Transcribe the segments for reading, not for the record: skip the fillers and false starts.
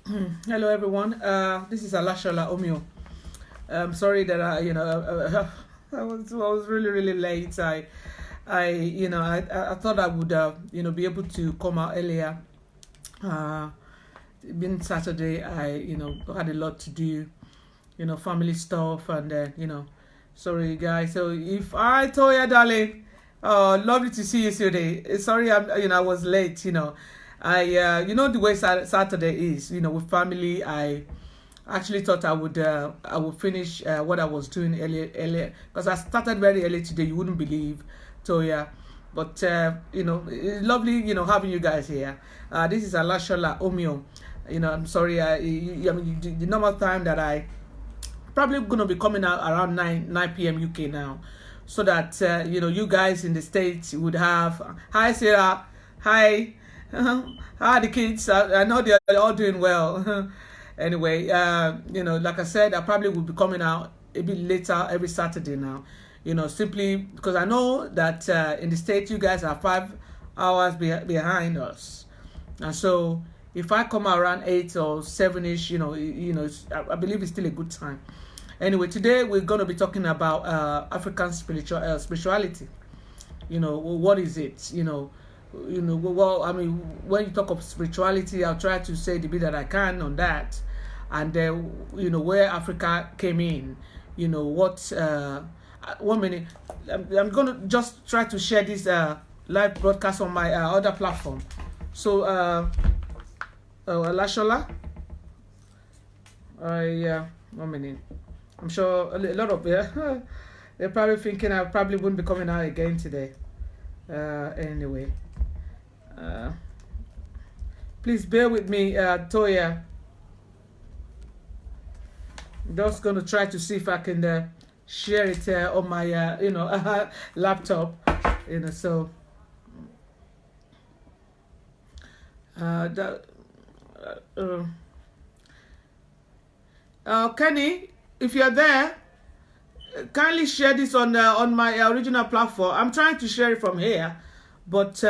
Hello everyone. This is Alashola Omio. I'm sorry that I was really late. I thought I would be able to come out earlier. Uh, Being Saturday, I had a lot to do. Family stuff and sorry guys. So if I told you, darling, lovely to see you today. Sorry, I was late. The way Saturday is. With family, I actually thought I would finish what I was doing earlier because I started very early today. You wouldn't believe, so yeah. But it's lovely having you guys here. This is Alashola Omio. I'm sorry. The normal time that I probably gonna be coming out around 9 p.m. UK now, so that you guys in the States would have hi Sarah, hi, hi the kids. I know they're all doing well. Anyway, like I said, I probably will be coming out a bit later every Saturday now. Simply because I know that in the States you guys are 5 hours behind us, and so if I come out around 8 or 7ish, I believe it's still a good time. Anyway, today we're going to be talking about African spirituality. What is it? Well, I mean, when you talk of spirituality, I'll try to say the bit that I can on that, and where Africa came in. What? 1 minute. I'm going to just try to share this live broadcast on my other platform. So, Lashola, yeah, 1 minute. I'm sure a lot of they're probably thinking I probably wouldn't be coming out again today. Anyway, uh, please bear with me, Toya. I'm just gonna try to see if I can share it on my laptop. So that. Kenny, if you're there, kindly share this on my original platform. I'm trying to share it from here, but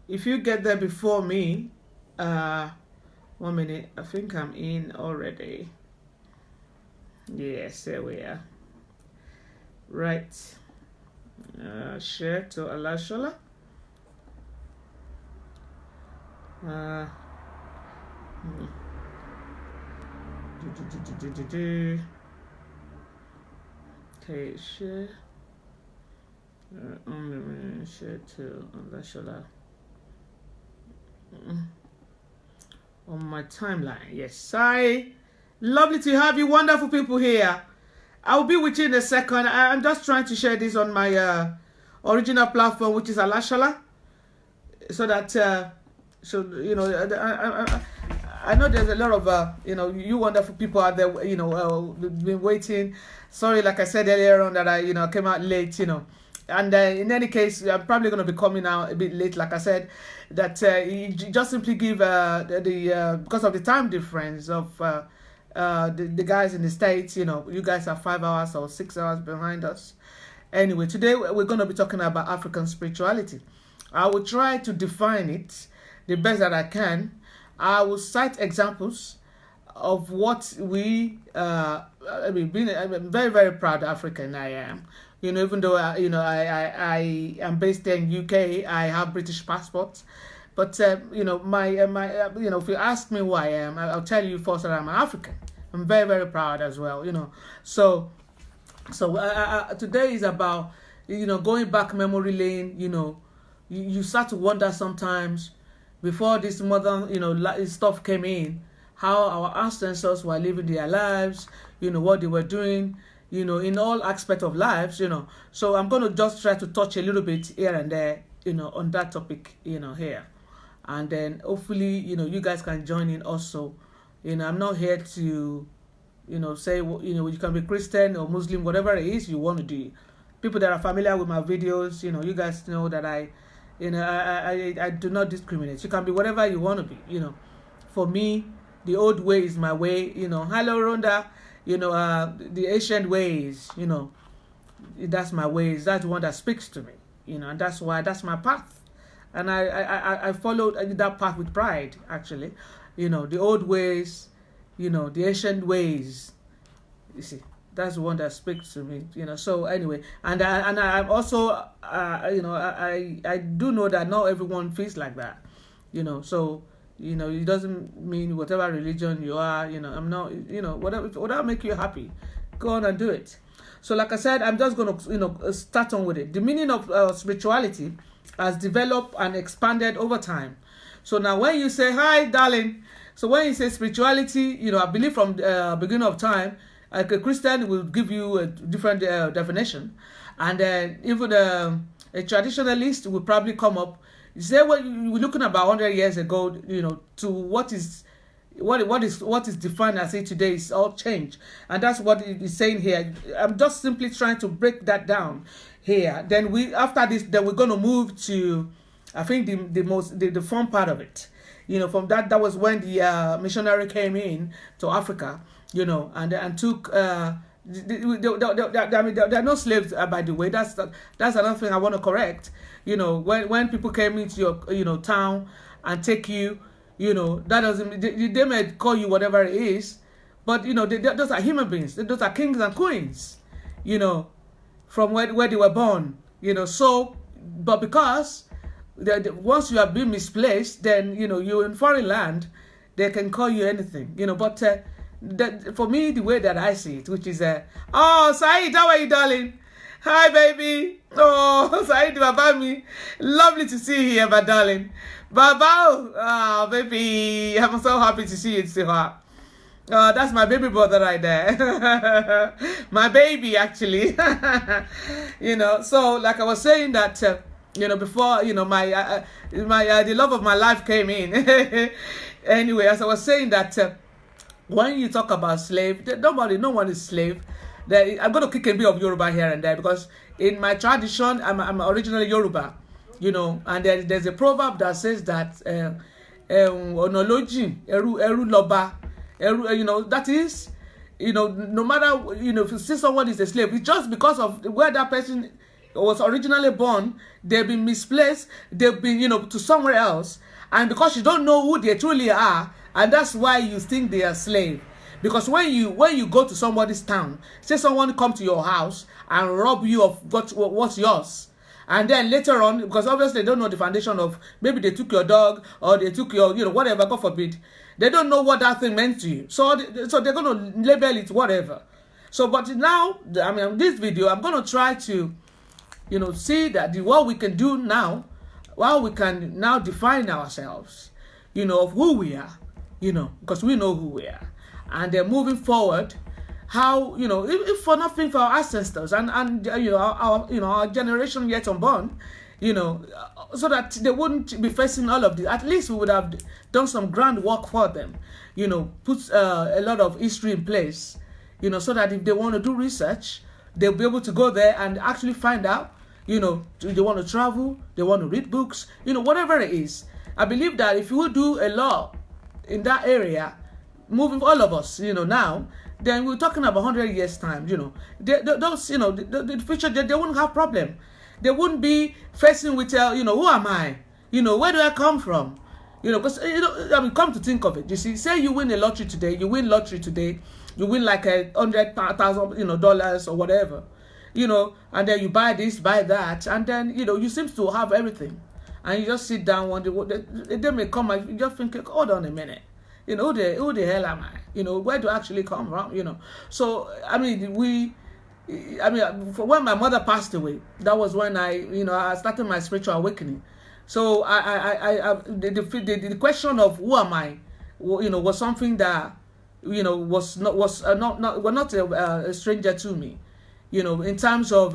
if you get there before me, 1 minute. I think I'm in already. Yes, there we are. Right. Share to Alashola. Okay, share. Share to Alashola on my timeline. Yes, lovely to have you, wonderful people here. I'll be with you in a second. I'm just trying to share this on my original platform, which is Alashola, so that I know there's a lot of you wonderful people out there. Been waiting. Sorry, like I said earlier on that I came out late. And in any case, I'm probably going to be coming out a bit late. Like I said, that you just simply give the because of the time difference of the guys in the States. You guys are 5 hours or 6 hours behind us. Anyway, today we're going to be talking about African spirituality. I will try to define it the best that I can. I will cite examples of what we. I'm very proud African. I am. Even though I am based in UK, I have British passport. But if you ask me who I am, I'll tell you first that I'm an African. I'm very proud as well. So today is about going back memory lane. You start to wonder sometimes, before this modern stuff came in, how our ancestors were living their lives, what they were doing, in all aspects of lives. So I'm going to just try to touch a little bit here and there, on that topic, here, and then hopefully you guys can join in also. I'm not here to say you can be Christian or Muslim, whatever it is you want to do. People that are familiar with my videos, you guys know that I do not discriminate. You can be whatever you want to be. For me, the old way is my way. Hello Rhonda. The ancient ways. That's my ways. That's the one that speaks to me. And that's my path. And I followed that path with pride, actually. the old ways, the ancient ways. You see, that's the one that speaks to me. So anyway, and I'm also, I do know that not everyone feels like that. So it doesn't mean whatever religion you are. I'm not. Whatever make you happy, go on and do it. So like I said, I'm just going to start on with it. The meaning of spirituality has developed and expanded over time. So now when you say, hi darling, so when you say spirituality, I believe from the beginning of time, like a Christian will give you a different definition, and then even a traditionalist will probably come up. You say, well, we're looking about 100 years ago, to what is defined as it today is all changed, and that's what it is saying here. I'm just simply trying to break that down here. Then after this, then we're going to move to, I think the fun part of it. From that was when the missionary came in to Africa, and took. I mean, there are no slaves, by the way. That's another thing I want to correct. When people came into your town and take you, that doesn't. They may call you whatever it is, but those are human beings. Those are kings and queens, from where they were born. So, but because once you have been misplaced, then you're in foreign land, they can call you anything. But for me, the way that I see it, which is oh, Said, how are you, darling? Hi, baby. Oh, Said, Babami. Lovely to see you here, my darling. Baba, oh, baby, I'm so happy to see you, Siha. That's my baby brother right there. My baby, actually. So like I was saying that, before, my the love of my life came in. Anyway, as I was saying that, when you talk about slave, no one is slave. I'm going to kick a bit of Yoruba here and there, because in my tradition, I'm originally Yoruba, and there's a proverb that says that onoloji eru loba, that is, no matter, if you see someone is a slave, it's just because of where that person was originally born. They've been misplaced, they've been, to somewhere else, and because you don't know who they truly are, and that's why you think they are slave. Because when you go to somebody's town, say someone come to your house and rob you of what's yours, and then later on, because obviously they don't know the foundation of, maybe they took your dog or they took your, whatever, God forbid, they don't know what that thing meant to you, so they're going to label it whatever. So, but now, I mean, in this video, I'm going to try to, see that what we can do now, while we can now define ourselves, of who we are, because we know who we are. And then moving forward, how, if for nothing for our ancestors and our generation yet unborn, so that they wouldn't be facing all of this. At least we would have done some groundwork for them, put a lot of history in place, so that if they want to do research, they'll be able to go there and actually find out, they want to travel, they want to read books, whatever it is. I believe that if you do a lot in that area, moving all of us, now, then we're talking about 100 years time, those, the future, they wouldn't have problem. They wouldn't be facing with, who am I? Where do I come from? Because, I mean, come to think of it, you see, say you win a lottery today, you win like $100,000, dollars or whatever, and then you buy this, buy that, and then, you seem to have everything. And you just sit down one day, they may come and you just think, hold on a minute. Who the hell am I? Where do I actually come from? So, I mean, when my mother passed away, that was when I started my spiritual awakening. So, the question of who am I, was something that, was not a stranger to me. In terms of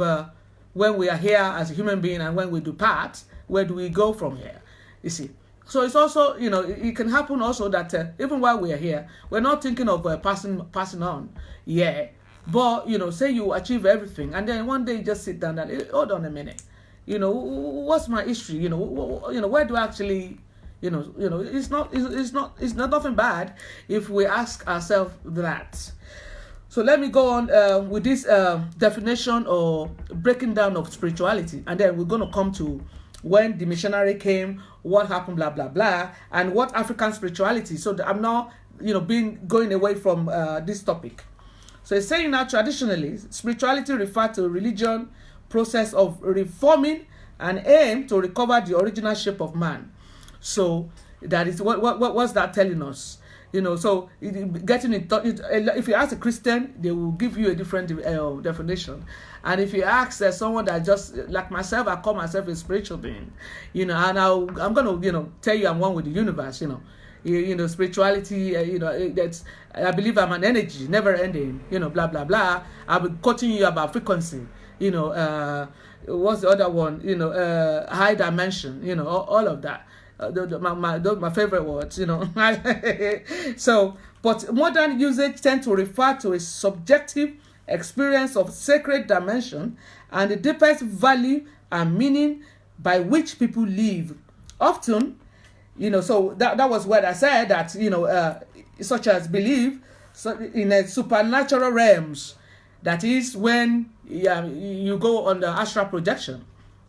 when we are here as a human being and when we depart, where do we go from here? You see. So it's also, it can happen also that even while we are here, we're not thinking of passing on. Yeah. But, say you achieve everything, and then one day you just sit down and, hold on a minute. What's my history? Where do I actually, it's not nothing bad if we ask ourselves that. So let me go on with this definition or breaking down of spirituality, and then we're going to come to when the missionary came, what happened, blah blah blah, and what African spirituality. So I'm not, going away from this topic. So it's saying now, traditionally, spirituality referred to religion process of reforming and aim to recover the original shape of man. So that is what's that telling us? So getting in touch. If you ask a Christian, they will give you a different definition. And if you ask someone that just like myself, I call myself a spiritual being, and I'm gonna tell you I'm one with the universe. Spirituality. That's, I believe I'm an energy, never ending. Blah blah blah. I'll be quoting you about frequency. What's the other one? High dimension. All of that. Those my favorite words. So, but modern usage tend to refer to a subjective experience of sacred dimension and the deepest value and meaning by which people live. Often, so that was what I said, that such as belief, so in a supernatural realms, that is when you go on the astral projection.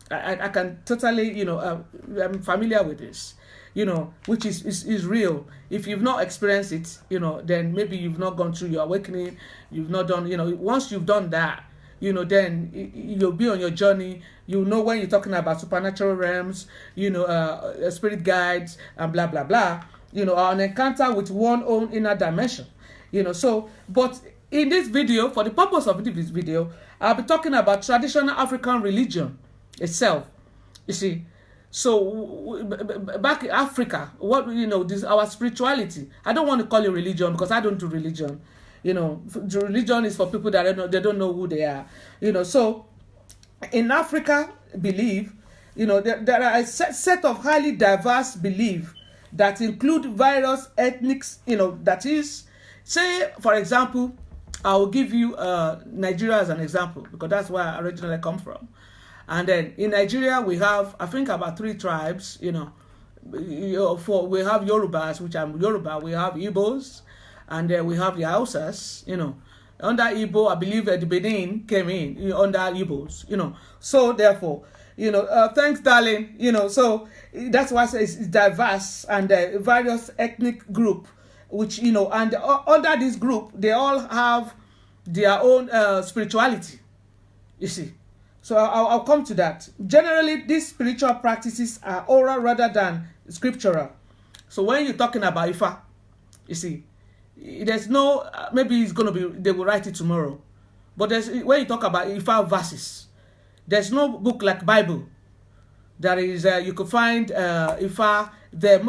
I can totally, I'm familiar with this, which is real. If you've not experienced it, then maybe you've not gone through your awakening, you've not done, once you've done that, then you'll be on your journey. When you're talking about supernatural realms, spirit guides and blah, blah, blah, or an encounter with one own inner dimension, so, but in this video, for the purpose of this video, I'll be talking about traditional African religion itself. You see, so back in Africa, what this our spirituality. I don't want to call it religion because I don't do religion. The religion is for people that they don't know who they are. So in Africa, belief, there are a set of highly diverse beliefs that include various ethnics. That is, say for example, I will give you Nigeria as an example because that's where I originally come from. And then in Nigeria, we have, I think, about 3 tribes, we have Yorubas, which I'm Yoruba, we have Igbos, and then we have the Hausas, Under Igbo, I believe the Benin came in, under Igbos, So therefore, thanks, darling, so that's why I say it's diverse and various ethnic group, which, and under this group, they all have their own spirituality, you see. So I'll come to that. Generally, these spiritual practices are oral rather than scriptural. So when you're talking about Ifa, you see, there's no, maybe it's going to be, they will write it tomorrow. But when you talk about Ifa verses, there's no book like Bible. There is, you could find Ifa,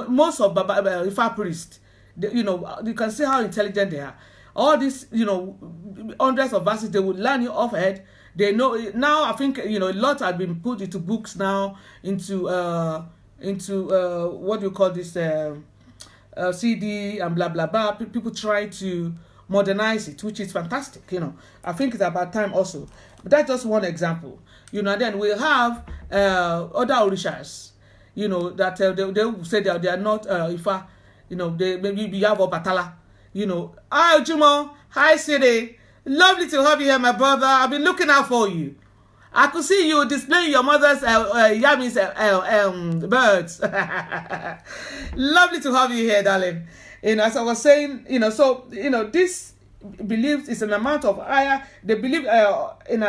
most of Ifa priests, you can see how intelligent they are. All these, hundreds of verses, they would learn you off head. They know now. I think a lot have been put into books now, into what do you call this CD and blah blah blah. People try to modernize it, which is fantastic. I think it's about time also. But that's just one example. Then we have other orishas. That they will say that they are not Ifa. They maybe have Obatala. Hi Jumo, hi Siri. Lovely to have you here, my brother. I've been looking out for you. I could see you displaying your mother's yummy birds. Lovely to have you here, darling. As I was saying, so this belief is an amount of higher. They believe in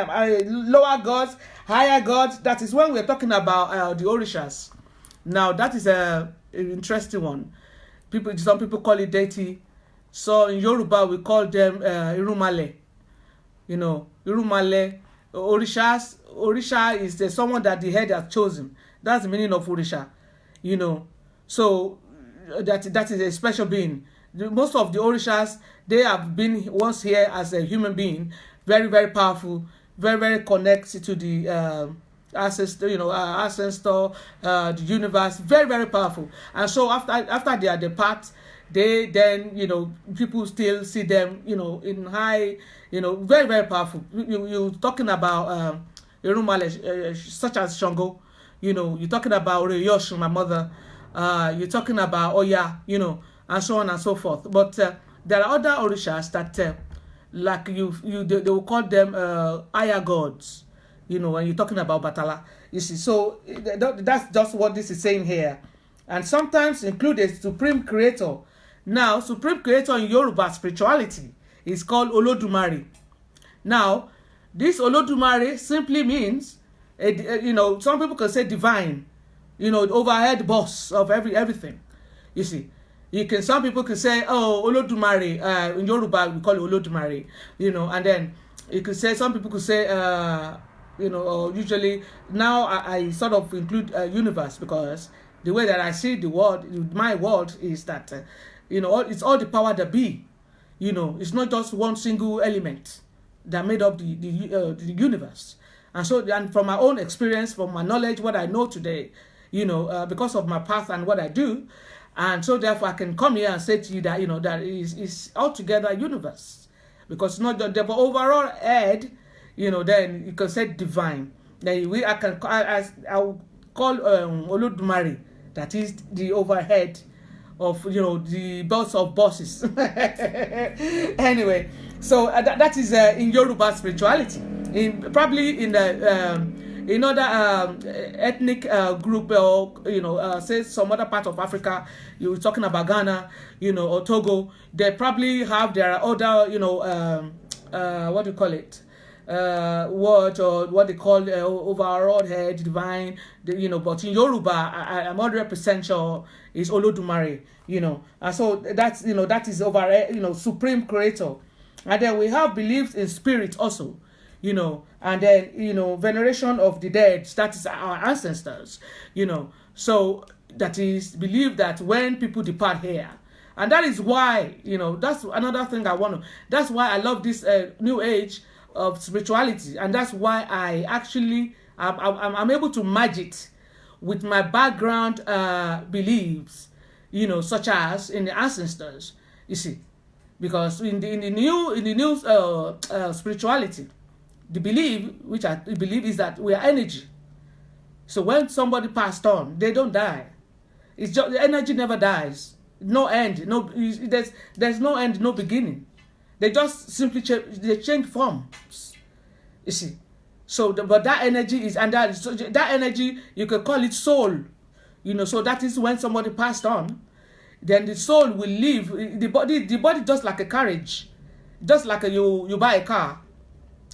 lower gods, higher gods. That is when we're talking about the orishas. Now that is an interesting one. Some people call it deity. So in Yoruba we call them Irumale. Irumale, Orishas. Orisha is someone that the head has chosen. That's the meaning of Orisha. So that is a special being. Most of the Orishas, they have been once here as a human being, very, very powerful, very, very connected to the ancestor, the universe, very, very powerful. And so after they are depart, they then, people still see them, in high, very, very powerful. You're talking about Irumale, such as Shango, you're talking about Oreyosh, my mother, you're talking about Oya, and so on and so forth. But there are other Orishas that, like they will call them higher gods. when you're talking about Batala. You see, so that's just what this is saying here. And sometimes include a supreme creator. Now, supreme creator in Yoruba spirituality is called Olodumare. Now, this Olodumare simply means, some people can say divine, the overhead boss of everything. You see, some people can say, oh, Olodumare, in Yoruba we call it Olodumare, and then you could say, some people could say, usually now I sort of include universe, because the way that I see the world, my world, is that, it's all the power that be, it's not just one single element that made up the universe. And so, and from my own experience, from my knowledge, what I know today, because of my path and what I do, and so therefore I can come here and say to you that, that is altogether universe, because it's not the overall head, then you can say divine. Then I'll call Olodumare, that is the overhead of, the boss of bosses. Anyway, so that is in Yoruba spirituality. Probably in the other ethnic group, or say some other part of Africa, you're talking about Ghana, or Togo, they probably have their other, what do you call it? Word, or what they call overall head, divine, but in Yoruba, I'm 100% sure is Olodumare, and so that's, that is over, supreme creator. And then we have beliefs in spirit also, and then, veneration of the dead, that is our ancestors, so that is believed that when people depart here, and that is why, that's another thing that's why I love this new age of spirituality, and that's why I actually I'm able to merge it with my background beliefs, such as in the ancestors, you see, because in the new spirituality, the belief which I believe is that we are energy. So when somebody passed on, they don't die. It's just the energy never dies. No end. There's no end, no beginning. They just simply change forms. You see. So but that energy is, and that energy, you can call it soul. So that is when somebody passed on, then the soul will leave the body just like a carriage, just like you buy a car,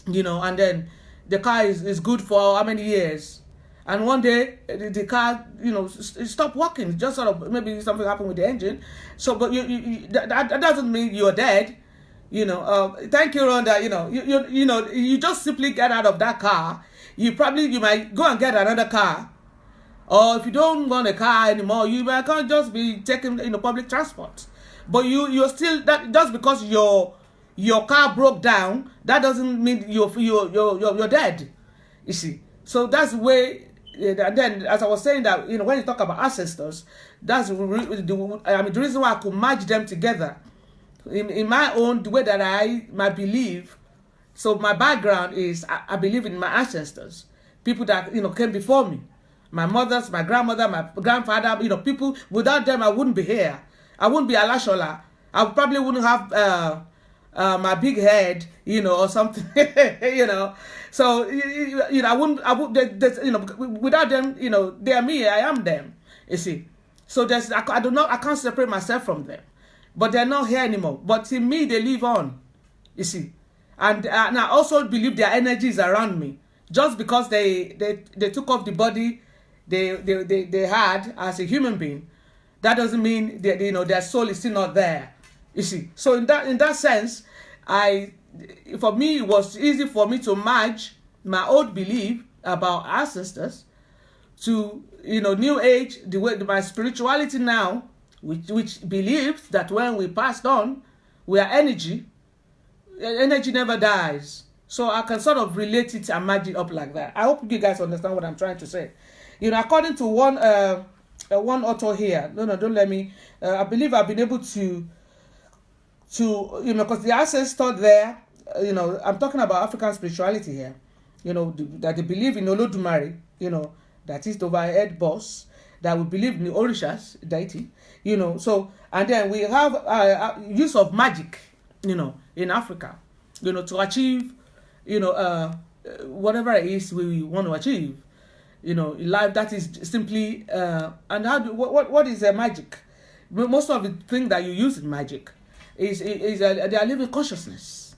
and then the car is good for how many years, and one day the car stop working, just sort of, maybe something happened with the engine. So but that doesn't mean you're dead. Thank you, Rhonda. You just simply get out of that car. You might go and get another car, or if you don't want a car anymore, you might can't just be taking public transport. But you're still, that just because your car broke down, that doesn't mean you're dead. You see. So that's the way. And then, as I was saying, that when you talk about ancestors, that's the reason why I could merge them together. In my own, the way that my belief, so my background is, I believe in my ancestors, people that came before me, my mothers, my grandmother, my grandfather, people. Without them, I wouldn't be here. I wouldn't be Alashola. I probably wouldn't have my big head, or something, So I would, without them, they are me, I am them. You see, so I can't separate myself from them. But they're not here anymore. But in me, they live on. You see. And I also believe their energy is around me. Just because they took off the body they had as a human being, that doesn't mean that their soul is still not there. You see. So in that sense, for me, it was easy for me to merge my old belief about ancestors to new age, the way my spirituality now, which believes that when we passed on, we are energy. Energy never dies. So I can sort of relate it and match it up like that. I hope you guys understand what I'm trying to say. According to one author here, don't let me. I believe I've been able to because the ancestor there, I'm talking about African spirituality here. That they believe in Olodumare, that is the overhead boss, that we believe in the Orishas, deity, so, and then we have use of magic, in Africa, to achieve, whatever it is we want to achieve. In life, that is simply and how do what is magic? Most of the thing that you use in magic is they are living consciousness.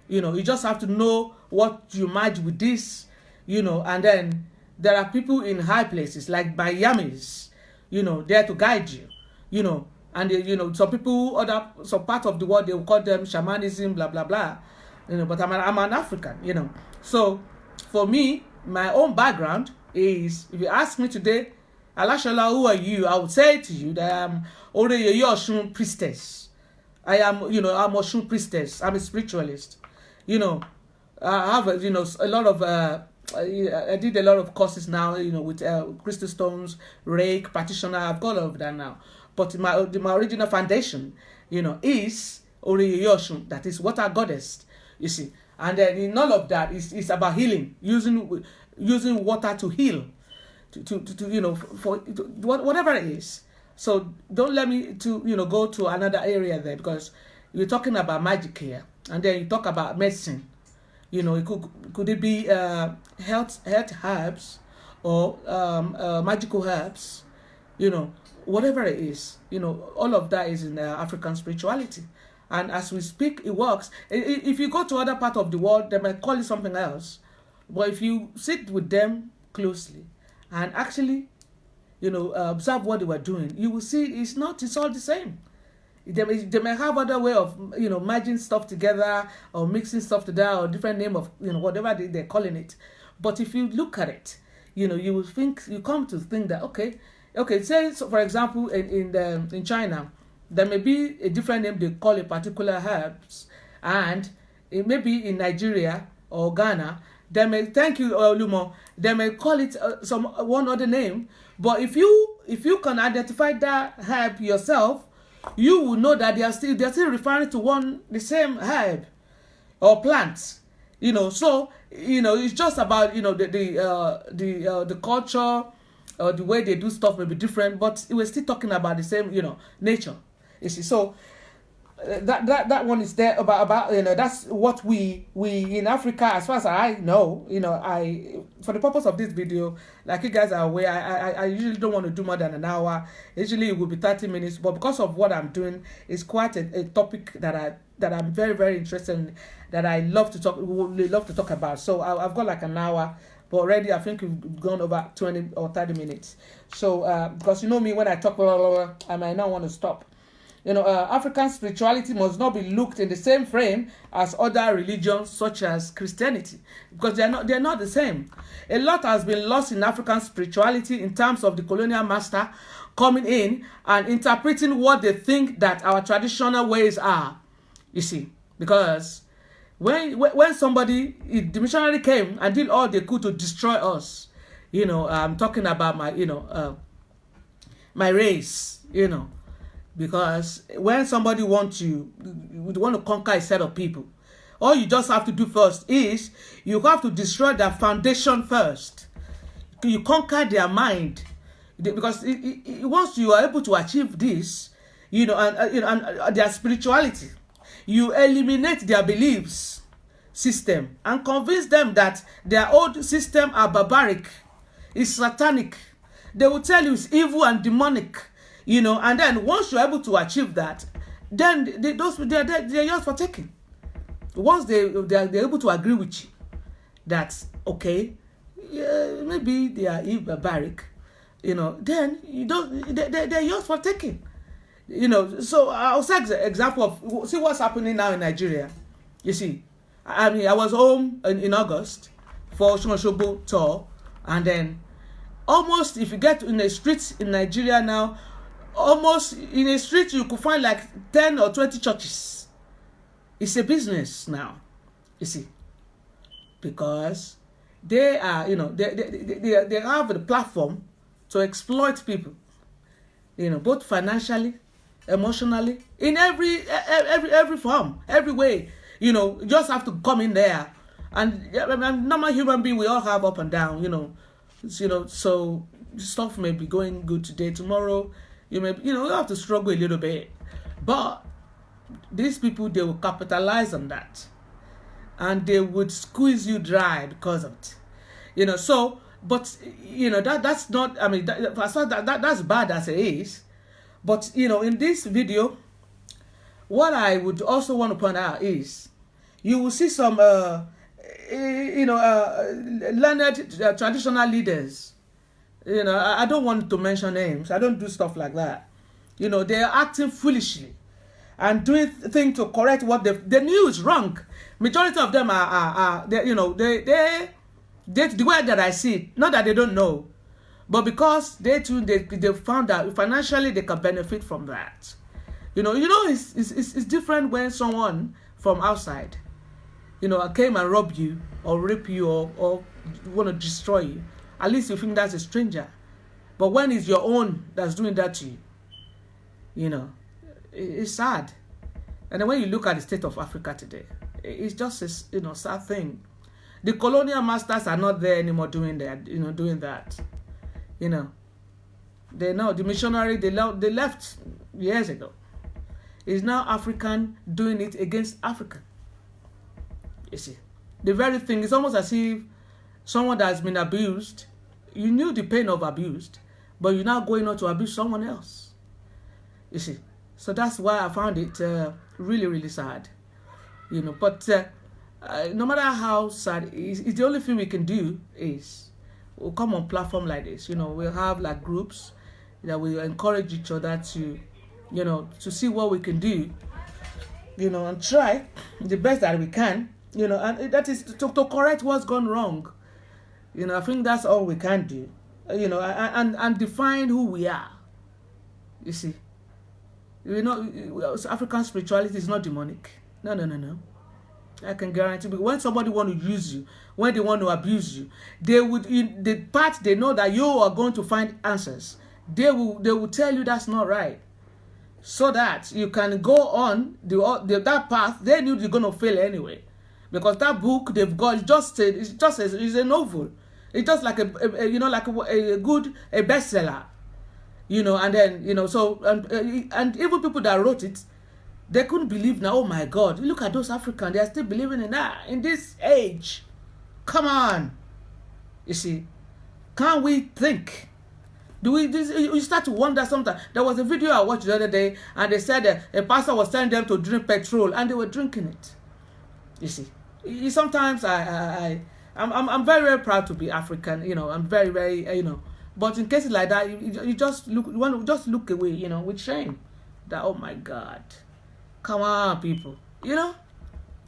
You just have to know what you merge with this. And then there are people in high places like Miami's, there to guide you. And some people, some part of the world, they will call them shamanism, blah blah blah. But I'm an African. So for me, my own background is, if you ask me today, Alashola, who are you? I would say to you that I'm already a Oshun priestess. I'm a Oshun priestess. I'm a spiritualist. I have a lot of I did a lot of courses now, with crystal stones, rake, practitioner. I've got all of that now. But my original foundation, is Oreye Oshun. That is water goddess. You see, and then in all of that, it's about healing, using water to heal, for whatever it is. So don't let me go to another area there, because you're talking about magic here, and then you talk about medicine. It could it be health herbs or magical herbs, whatever it is. All of that is in African spirituality. And as we speak, it works. If you go to other part of the world, they might call it something else. But if you sit with them closely and actually, observe what they were doing, you will see it's all the same. They may have other way of, merging stuff together or mixing stuff together, or different name of, whatever they're calling it. But if you look at it, you will come to think that, okay, say, so for example, in China, there may be a different name they call a particular herbs, and it may be in Nigeria or Ghana, they may, thank you, Lumo, they may call it one other name. But if you can identify that herb yourself, you will know that they're still referring to the same herb or plant. So it's just about the culture or the way they do stuff may be different, but we're still talking about the same nature. You see, so that one is there about that's what we in Africa, as far as I know, I, for the purpose of this video, like you guys are aware, I usually don't want to do more than an hour. Usually it will be 30 minutes, but because of what I'm doing, it's quite a topic that I'm very, very interested in, that I love to talk about. So I've got like an hour, but already I think we've gone over 20 or 30 minutes. So because me, when I talk blah, blah, blah, I might not want to stop. African spirituality must not be looked in the same frame as other religions such as Christianity, because they're not the same. A lot has been lost in African spirituality in terms of the colonial master coming in and interpreting what they think that our traditional ways are. You see, because when somebody, the missionary came and did all they could to destroy us, I'm talking about my my race, because when somebody wants to conquer a set of people, all you just have to do first is you have to destroy their foundation first. You conquer their mind, because once you are able to achieve this, and their spirituality, you eliminate their beliefs system and convince them that their old system are barbaric, it's satanic. They will tell you it's evil and demonic. And then once you're able to achieve that, then they're yours for taking. Once they're able to agree with you that, okay, maybe they are barbaric, then they're yours for taking. So I'll say example of, see what's happening now in Nigeria. You see, I was home in August for Shomoshobo tour, and then almost, if you get in the streets in Nigeria now, almost in a street you could find like 10 or 20 churches. It's a business now, you see, because they are, they have the platform to exploit people, both financially, emotionally, in every form, every way. You just have to come in there, and normal human being, we all have up and down, so stuff may be going good today, tomorrow you have to struggle a little bit, but these people, they will capitalize on that, and they would squeeze you dry because of it. So, but that's not, I mean, as far that's bad as it is. But in this video, what I would also want to point out is you will see some learned traditional leaders. I don't want to mention names. I don't do stuff like that. They are acting foolishly and doing things to correct what they knew is wrong. Majority of them are they, the way that I see it, not that they don't know, but because they found out financially they can benefit from that. It's different when someone from outside, came and rob you or rape you or want to destroy you. At least you think that's a stranger. But when it's your own that's doing that to you, it's sad. And then when you look at the state of Africa today, it's just a sad thing. The colonial masters are not there anymore doing that. They know the missionary they left years ago. It's now African doing it against African. You see, the very thing is almost as if someone that has been abused, you knew the pain of abused, but you're now going on to abuse someone else. You see, so that's why I found it really, really sad. But no matter how sad it is, the only thing we can do is we'll come on platform like this. We'll have like groups that will encourage each other to, to see what we can do, and try the best that we can, and that is to correct what's gone wrong. I think that's all we can do, and define who we are. You see, African spirituality is not demonic. No. I can guarantee, because when somebody want to use you, when they want to abuse you, they would, in the part they know that you are going to find answers, they will tell you that's not right, so that you can go on that path. They knew you're going to fail anyway, because that book they've got it's a novel. It's just like a good bestseller, and then so and even people that wrote it, they couldn't believe now. Oh my God! Look at those Africans; they are still believing in that in this age. Come on, you see? Can't we think? You start to wonder sometimes. There was a video I watched the other day, and they said a pastor was telling them to drink petrol, and they were drinking it. You see? Sometimes I'm very, very proud to be African. I'm very, very But in cases like that, you just look. You want to just look away. With shame. That, oh my God. Come on, people.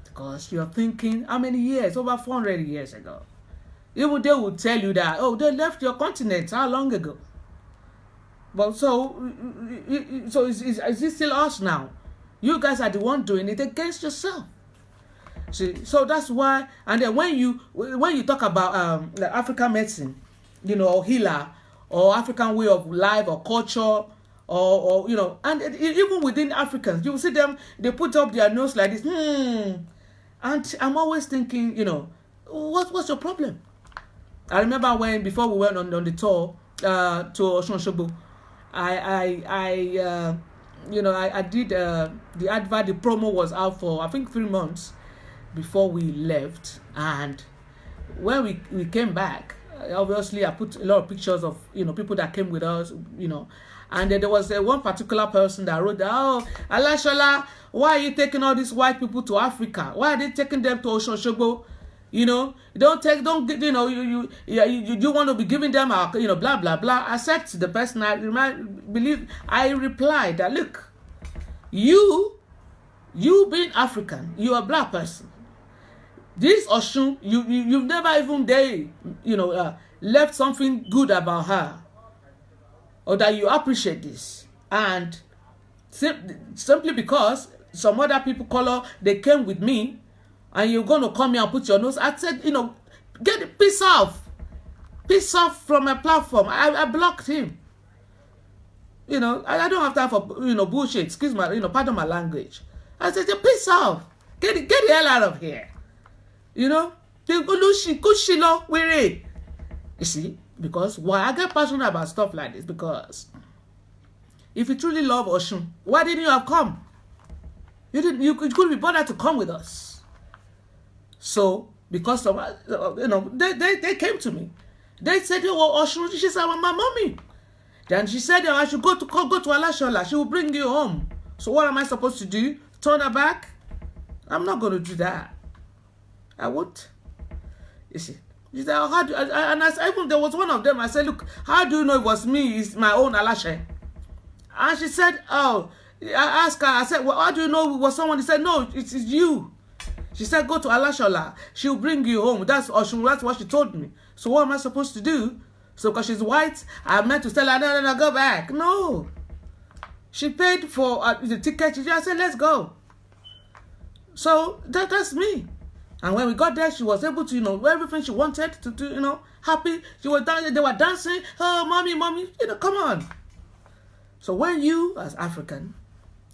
Because you're thinking, how many years? Over 400 years ago. Even they would tell you that, oh, they left your continent how long ago? But so is it still us now? You guys are the one doing it against yourself. See, so that's why. And then when you talk about the African medicine, or healer, or African way of life, or culture, or and even within Africans, you will see them, they put up their nose like this, and I'm always thinking, what's your problem? I remember before we went on the tour to Osun Osogbo, I did the advert. The promo was out for I think 3 months before we left, and when we came back, obviously I put a lot of pictures of people that came with us, and then there was one particular person that wrote that, oh, Alashola, why are you taking all these white people to Africa? Why are they taking them to Osun Osogbo? You want to be giving them blah blah blah. I said to the person, I replied that, look, you being African, you're a black person. This Osun, you've never even left something good about her, or that you appreciate this, and simply because some other people color they came with me, and you're going to come here and put your nose. I said, get it, peace off from my platform. I blocked him. I don't have time for bullshit. Excuse my pardon my language. I said, peace off. Get the hell out of here. You see, because why I get passionate about stuff like this, because if you truly love Osun, why didn't you have come? You could be bothered to come with us. So because of they came to me. They said, "Oh, she said, my mommy." Then she said, "I should go to Alashola. She will bring you home." So what am I supposed to do? Turn her back? I'm not going to do that. I won't. You see. She said, "How do?" And even there was one of them. I said, "Look, how do you know it was me? It's my own Alashe." And she said, "Oh." I asked her. I said, "Well, how do you know it was someone?" He said, "No, it's you." She said, "Go to Alashola. She'll bring you home." That's what she told me. So what am I supposed to do? So because she's white, I meant to tell her, no, go back. No. She paid for the ticket. She just said, "Let's go." So that's me. And when we got there, she was able to, everything she wanted to do, happy. She was dancing. They were dancing. "Oh, mommy, come on." So when you, as African,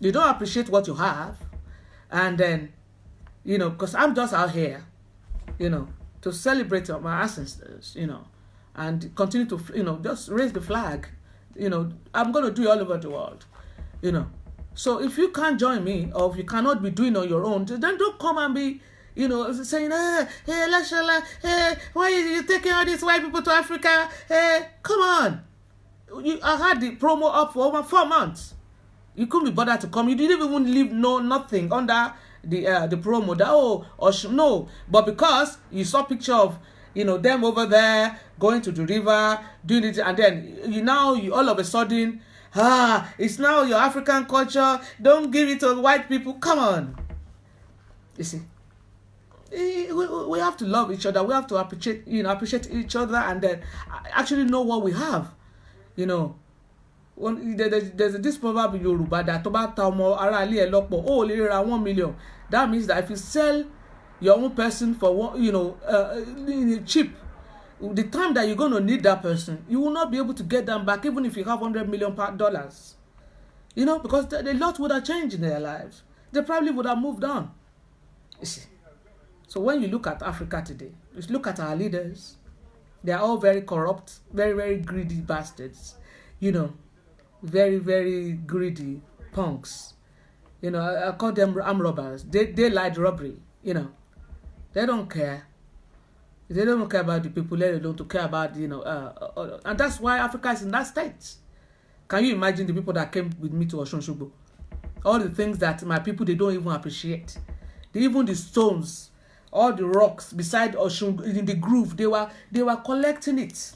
you don't appreciate what you have, and then, because I'm just out here, to celebrate my ancestors, and continue to, just raise the flag, I'm going to do it all over the world, So if you can't join me, or if you cannot be doing on your own, then don't come and be, saying, "Hey, Lashala, hey, why are you taking all these white people to Africa? Hey, come on." I had the promo up for over 4 months. You couldn't be bothered to come. You didn't even leave nothing under the promo. No. But because you saw picture of them over there going to the river, doing it, and then you all of a sudden, it's now your African culture. Don't give it to white people. Come on. You see, we have to love each other. We have to appreciate each other, and then actually know what we have. There's this proverb in Yoruba that about ara ile elopo o le ra 1 million. That means that if you sell your own person for cheap, the time that you're going to need that person, you will not be able to get them back, even if you have $100 million. Because a lot would have changed in their lives. They probably would have moved on. You see. So when you look at Africa today, just look at our leaders. They are all very corrupt, very, very greedy bastards. Very, very greedy punks. I call them armed robbers. They like robbery. They don't care. They don't care about the people. They don't care about and that's why Africa is in that state. Can you imagine the people that came with me to Osun Osogbo? All the things that my people, they don't even appreciate. Even the stones, all the rocks beside Osun in the groove, they were collecting it.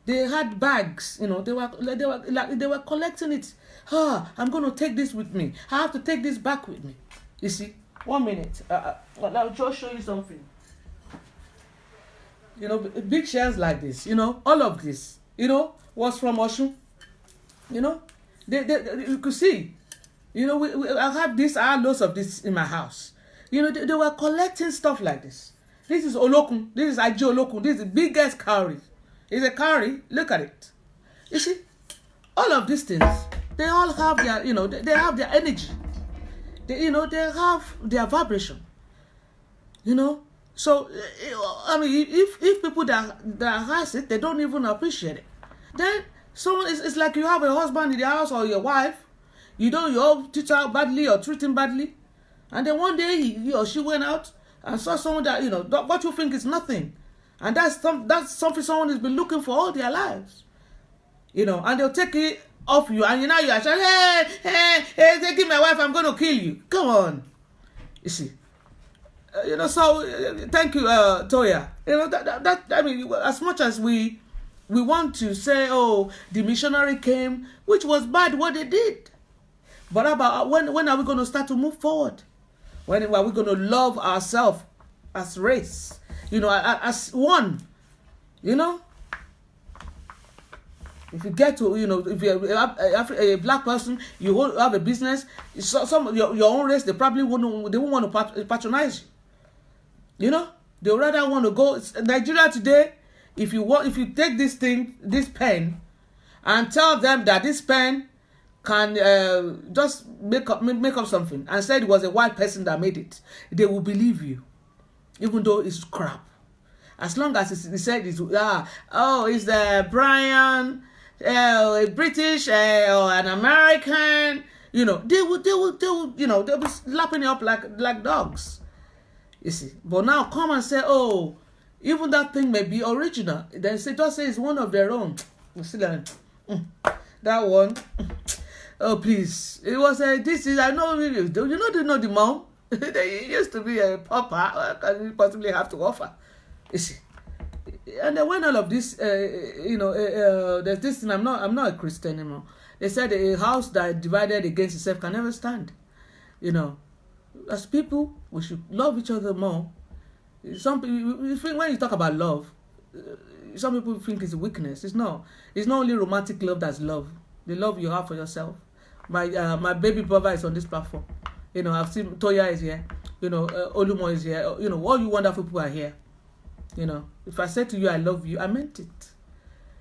They had bags, they were collecting it. I'm going to take this with me. I have to take this back with me. You see, 1 minute. I'll just show you something. Big shares like this, all of this, was from Osun. You could see, I have this, I have loads of this in my house. They were collecting stuff like this. This is Olokun. This is Aji Olokun. This is the biggest cowrie. It's a cowrie. Look at it. You see, all of these things, they all have their, they have their energy. They have their vibration. So, if people that has it, they don't even appreciate it. Then it's like you have a husband in the house or your wife, you all treat her badly or treat him badly, and then one day he or she went out and saw someone that what you think is nothing. And that's something someone has been looking for all their lives. And they'll take it off you, and you are saying, hey, taking my wife, I'm going to kill you. Come on. You see. So thank you, Toya. As much as we want to say, oh, the missionary came, which was bad what they did. But about when are we going to start to move forward? When are we going to love ourselves as race? As one, if you get to, if you're a black person, you have a business, some your own race, they probably won't want to patronize you. They would rather want to go. Nigeria today, if you take this pen, and tell them that this pen can just make up something, and said it was a white person that made it, they will believe you. Even though it's crap, as long as it's said it's it's Brian, a British or an American, they will they'll be lapping it up like dogs, You see, but now come and say, oh, even that thing may be original. Then say, just say it's one of their own. You see that? That one. Oh, please. It was this is, I know, you know the mom. They used to be a papa. What can you possibly have to offer? You see. And then when all of this, there's this thing, I'm not a Christian anymore. They said a house that is divided against itself can never stand. You know, as people, we should love each other more. Some people, when you talk about love, some people think it's a weakness. It's not. It's not only romantic love that's love. The love you have for yourself. My baby brother is on this platform. You know, I've seen Toya is here. You know, Olumo is here. You know, all you wonderful people are here. You know, if I said to you, I love you, I meant it.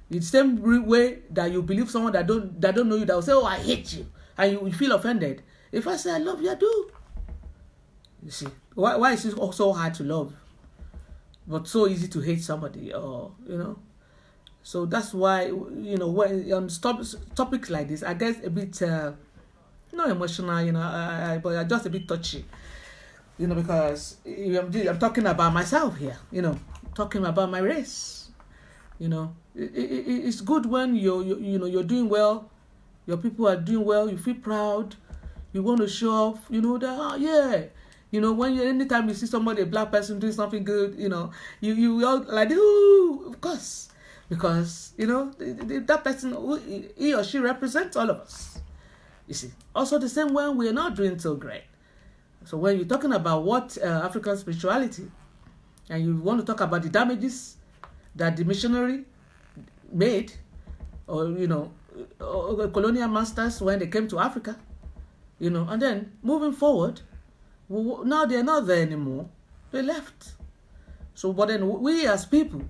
The same way that you believe someone that don't know you, that will say, oh, I hate you, and you feel offended. If I say I love you, I do. You see, why is it so hard to love, but so easy to hate somebody? Or so that's why when on topics like this, I get a bit not emotional, but I'm just a bit touchy, because I'm talking about myself here, talking about my race. It's good when you're doing well, your people are doing well, you feel proud, you want to show off, that when anytime you see somebody, a black person doing something good, you all like, ooh, of course, because that person, he or she represents all of us. You see, also the same when we're not doing so great. So when you're talking about what African spirituality, and you want to talk about the damages that the missionary made, or colonial masters when they came to Africa, and then moving forward, now they're not there anymore. They left. So, but then we as people,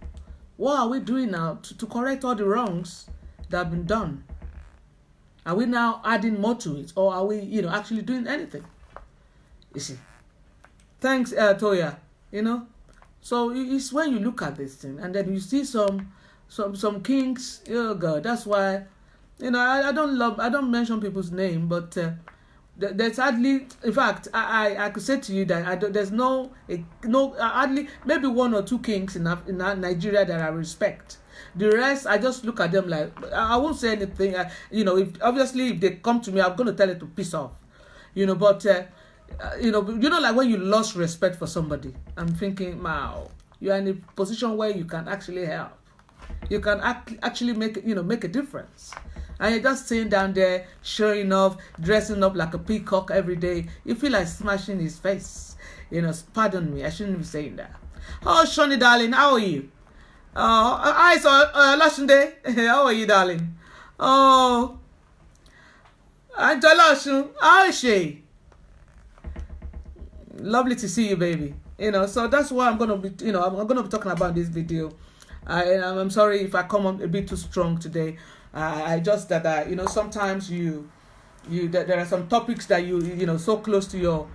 what are we doing now to correct all the wrongs that have been done? Are we now adding more to it, or are we, actually doing anything? You see. Thanks, Toya. So it's when you look at this thing, and then you see some kings. Oh God, that's why, I don't mention people's name, but there's hardly, in fact, I could say to you that there's hardly, maybe one or two kings in Nigeria that I respect. The rest, I just look at them like, I won't say anything. If they come to me, I'm going to tell it to piss off. But like when you lost respect for somebody, I'm thinking, wow, you are in a position where you can actually help. You can actually make a difference. And you're just sitting down there, showing off, dressing up like a peacock every day. You feel like smashing his face. Pardon me, I shouldn't be saying that. Oh, Shani, darling, how are you? I saw Lashunde. How are you, darling? Oh, Angela, how is she? Lovely to see you, baby. So that's why I'm gonna be, I'm gonna be talking about this video. I'm sorry if I come on a bit too strong today. I just that sometimes there are some topics that you so close to your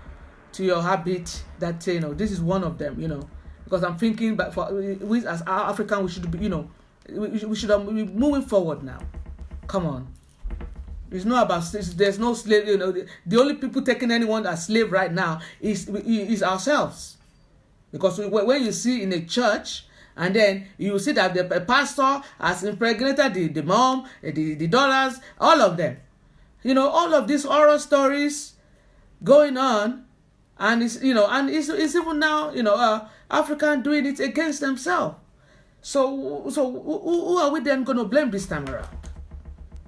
habit that this is one of them. Because I'm thinking, but we as African, we should be we should be moving forward now. Come on. It's not about, there's no slave, the only people taking anyone as slave right now is ourselves. Because when you see in a church, and then you see that the pastor has impregnated the mom, the daughters, all of them. All of these horror stories going on, and it's even now, African doing it against themselves. So who are we then going to blame this time around?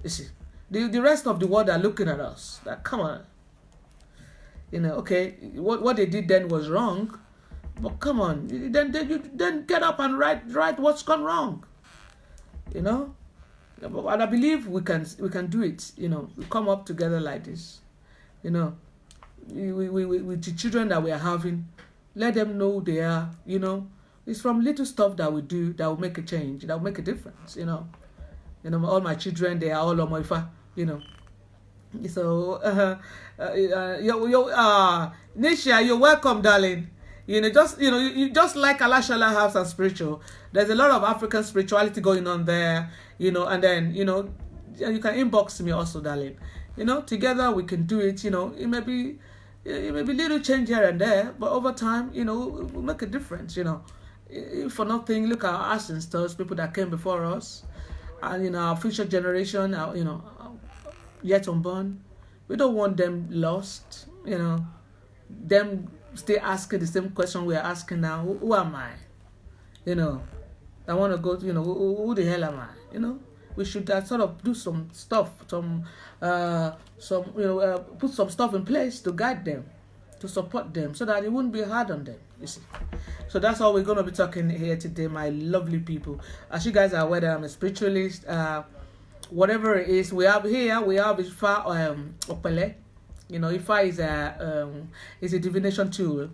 You see. The rest of the world are looking at us. Like, come on. Okay, what they did then was wrong. But come on. Then get up and write what's gone wrong. And I believe we can do it. We come up together like this. We with the children that we are having, let them know they are, it's from little stuff that we do that will make a change, that will make a difference, all my children, they are all Omoifa, So, Nisha, you're welcome, darling. You just like Alashala House and Spiritual. There's a lot of African spirituality going on there, and then, you can inbox me also, darling. Together we can do it, it may be, It may be little change here and there, but over time, it will make a difference. If for nothing, look at our ancestors, people that came before us, and our future generation, yet unborn. We don't want them lost. Them stay asking the same question we are asking now. Who am I? I want to go to, who the hell am I? We should sort of do some stuff, put some stuff in place to guide them, to support them, so that it wouldn't be hard on them. You see. So that's all we're going to be talking here today, my lovely people. As you guys are aware that I'm a spiritualist, whatever it is, we have Ifa Opele. Ifa is a divination tool,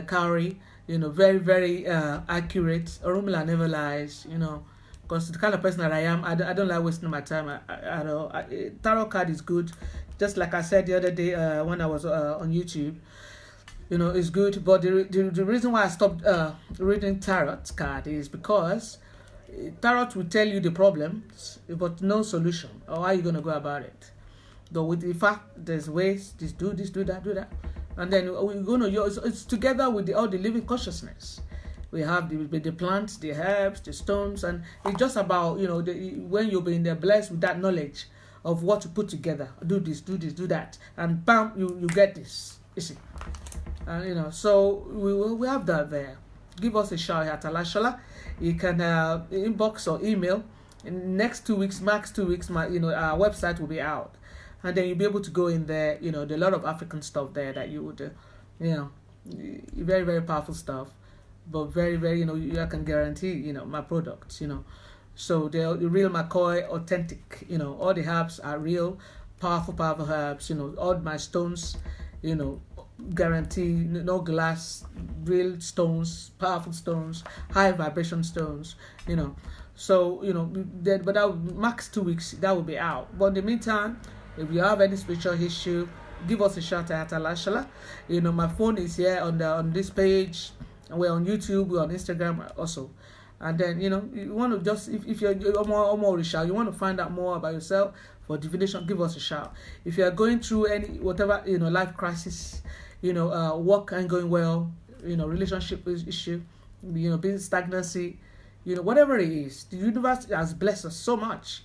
Kauri, very, very accurate. Orumila never lies, because the kind of person that I am, I don't like wasting my time at all. Tarot card is good. Just like I said the other day when I was on YouTube, it's good. But the reason why I stopped reading tarot card is because tarot will tell you the problems, but no solution, or how are you going to go about it. Though with Ifa, there's ways, do this, do that. And then we're going to use it's together with all the living consciousness. We have the plants, the herbs, the stones, and it's just about, when you're being blessed with that knowledge of what to put together. Do this, do that. And bam, you get this. You see. And, so we have that there. Give us a shout at Alashala. You can inbox or email. In next 2 weeks, max 2 weeks, our website will be out. And then you'll be able to go in there. There's a lot of African stuff there that you would, very, very powerful stuff. But very, very, I can guarantee, my products, So the real McCoy, authentic, all the herbs are real, powerful herbs, all my stones, guarantee, no glass, real stones, powerful stones, high vibration stones, So, but that max 2 weeks, that will be out. But in the meantime, if you have any spiritual issue, give us a shout at Alashala. My phone is here on this page. And we're on YouTube, we're on Instagram also. And then, you want to just, if you're more shout, you want to find out more about yourself for divination, give us a shout. If you're going through any, whatever, life crisis, work ain't going well, relationship issue, being stagnancy, whatever it is, the universe has blessed us so much,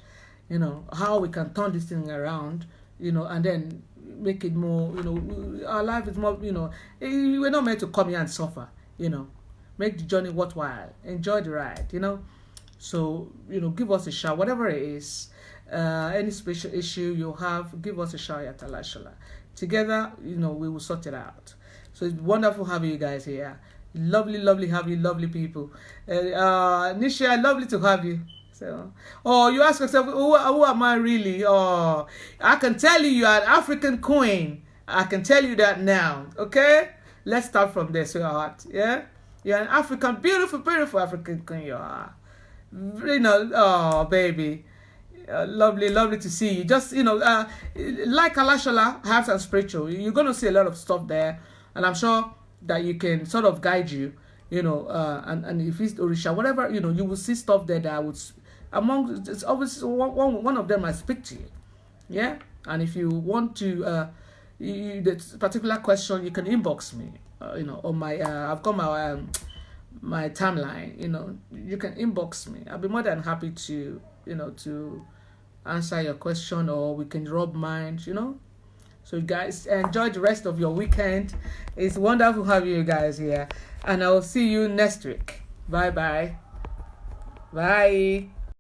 how we can turn this thing around, and then make it more, our life is more, we're not meant to come here and suffer. Make the journey worthwhile. Enjoy the ride, So, give us a shout. Whatever it is, any special issue you have, give us a shout at Alashala. Together, we will sort it out. So it's wonderful having you guys here. Lovely having you, lovely people. Nisha, lovely to have you. So, you ask yourself, who am I really? I can tell you are an African queen. I can tell you that now, okay? Let's start from there, sweetheart. Yeah? You're an African, beautiful African queen you are. Baby. Lovely to see you. Just, like Alashala, herbs and spiritual, you're going to see a lot of stuff there. And I'm sure that you can sort of guide you, and if it's Orisha, whatever, you will see stuff there that I would, it's obviously one of them I speak to you. Yeah? And if you want to, the particular question, you can inbox me, on my I've got my timeline, you can inbox me. I'll be more than happy to to answer your question, or we can rub minds, So you guys enjoy the rest of your weekend. It's wonderful having you guys here, and I will see you next week. Bye.